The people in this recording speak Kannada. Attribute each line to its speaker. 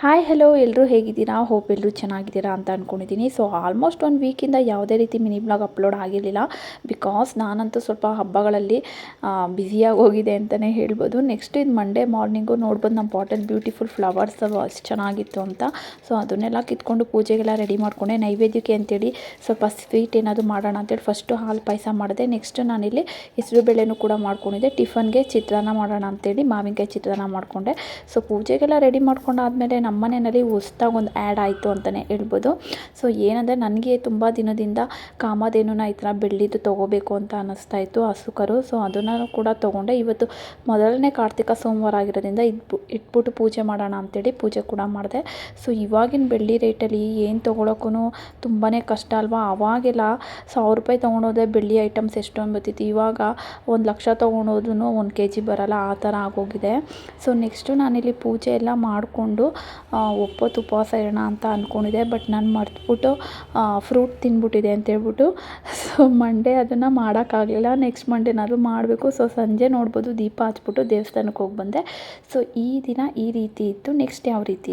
Speaker 1: ಹಾಯ್ ಹಲೋ ಎಲ್ಲರೂ ಹೇಗಿದ್ದೀರಾ? ಹೋಪ್ ಎಲ್ಲರೂ ಚೆನ್ನಾಗಿದ್ದೀರಾ ಅಂತ ಅಂದ್ಕೊಂಡಿದ್ದೀನಿ. ಸೊ ಆಲ್ಮೋಸ್ಟ್ 1 ವೀಕಿಂದ ಯಾವುದೇ ರೀತಿ ಮಿನಿ ಬ್ಲಾಗ್ ಅಪ್ಲೋಡ್ ಆಗಿರಲಿಲ್ಲ. ಬಿಕಾಸ್ ನಾನಂತೂ ಸ್ವಲ್ಪ ಹಬ್ಬಗಳಲ್ಲಿ ಬ್ಯುಸಿಯಾಗಿ ಹೋಗಿದೆ ಅಂತಲೇ ಹೇಳ್ಬೋದು. ನೆಕ್ಸ್ಟ್ ಇದು ಮಂಡೇ ಮಾರ್ನಿಂಗು ನೋಡ್ಬೋದು ನಮ್ಮ ಪಾಟಲ್ಲಿ ಬ್ಯೂಟಿಫುಲ್ ಫ್ಲವರ್ಸ್ ಎಷ್ಟು ಚೆನ್ನಾಗಿತ್ತು ಅಂತ. ಸೊ ಅದನ್ನೆಲ್ಲ ಕಿತ್ಕೊಂಡು ಪೂಜೆಗೆಲ್ಲ ರೆಡಿ ಮಾಡಿಕೊಂಡೆ. ನೈವೇದ್ಯಕ್ಕೆ ಅಂತೇಳಿ ಸ್ವಲ್ಪ ಸ್ವೀಟ್ ಏನಾದರೂ ಮಾಡೋಣ ಅಂತೇಳಿ ಫಸ್ಟು ಹಾಲು ಪಾಯಸ ಮಾಡಿದೆ. ನೆಕ್ಸ್ಟ್ ನಾನಿಲ್ಲಿ ಹೆಸರು ಬೇಳೆನೂ ಕೂಡ ಮಾಡ್ಕೊಂಡಿದ್ದೆ. ಟಿಫನ್ಗೆ ಚಿತ್ರಾನ್ನ ಮಾಡೋಣ ಅಂತೇಳಿ ಮಾವಿನಕಾಯಿ ಚಿತ್ರಾನ್ನ ಮಾಡಿಕೊಂಡೆ. ಸೊ ಪೂಜೆಗೆಲ್ಲ ರೆಡಿ ಮಾಡ್ಕೊಂಡಾದಮೇಲೆ ನಮ್ಮ ಮನೆಯಲ್ಲಿ ಹೊಸ್ದಾಗಿ ಒಂದು ಆ್ಯಡ್ ಆಯಿತು ಅಂತಲೇ ಹೇಳ್ಬೋದು. ಸೊ ಏನಂದರೆ ನನಗೆ ತುಂಬ ದಿನದಿಂದ ಕಾಮಧೇನುನ ಈ ಥರ ಬೆಳ್ಳಿದು ತೊಗೋಬೇಕು ಅಂತ ಅನ್ನಿಸ್ತಾ ಇತ್ತು, ಹಸು ಕರು. ಸೊ ಅದನ್ನು ಕೂಡ ತೊಗೊಂಡೆ. ಇವತ್ತು ಮೊದಲನೇ ಕಾರ್ತಿಕ ಸೋಮವಾರ ಆಗಿರೋದ್ರಿಂದ ಇಟ್ಬಿಟ್ಟು ಪೂಜೆ ಮಾಡೋಣ ಅಂತೇಳಿ ಪೂಜೆ ಕೂಡ ಮಾಡಿದೆ. ಸೊ ಇವಾಗಿನ ಬೆಳ್ಳಿ ರೇಟಲ್ಲಿ ಏನು ತೊಗೊಳಕ್ಕೂ ತುಂಬಾ ಕಷ್ಟ ಅಲ್ವಾ. ಅವಾಗೆಲ್ಲ 1000 ರೂಪಾಯಿ ತೊಗೊಂಡೋದ್ರೆ ಬೆಳ್ಳಿ ಐಟಮ್ಸ್ ಎಷ್ಟೊಂದು ಬರ್ತಿತ್ತು. ಇವಾಗ 1,00,000 ತೊಗೊಂಡೋದ್ರೂ 1 kg ಬರೋಲ್ಲ, ಆ ಥರ ಆಗೋಗಿದೆ. ಸೊ ನೆಕ್ಸ್ಟು ನಾನಿಲ್ಲಿ ಪೂಜೆ ಎಲ್ಲ ಮಾಡಿಕೊಂಡು ಒಪ್ಪತ್ತು ಉಪವಾಸ ಇರೋಣ ಅಂತ ಅಂದ್ಕೊಂಡಿದ್ದೆ. ಬಟ್ ನಾನು ಮರ್ತ್ಬಿಟ್ಟು ಫ್ರೂಟ್ ತಿಂದ್ಬಿಟ್ಟಿದೆ ಅಂತೇಳ್ಬಿಟ್ಟು ಸೊ ಮಂಡೇ ಅದನ್ನು ಮಾಡೋಕ್ಕಾಗಲಿಲ್ಲ. ನೆಕ್ಸ್ಟ್ ಮಂಡೇನಾದರೂ ಮಾಡಬೇಕು. ಸೊ ಸಂಜೆ ನೋಡ್ಬೋದು ದೀಪ ಹಚ್ಬಿಟ್ಟು ದೇವಸ್ಥಾನಕ್ಕೆ ಹೋಗಿ ಬಂದೆ. ಸೊ ಈ ದಿನ ಈ ರೀತಿ ಇತ್ತು. ನೆಕ್ಸ್ಟ್ ಯಾವ ರೀತಿ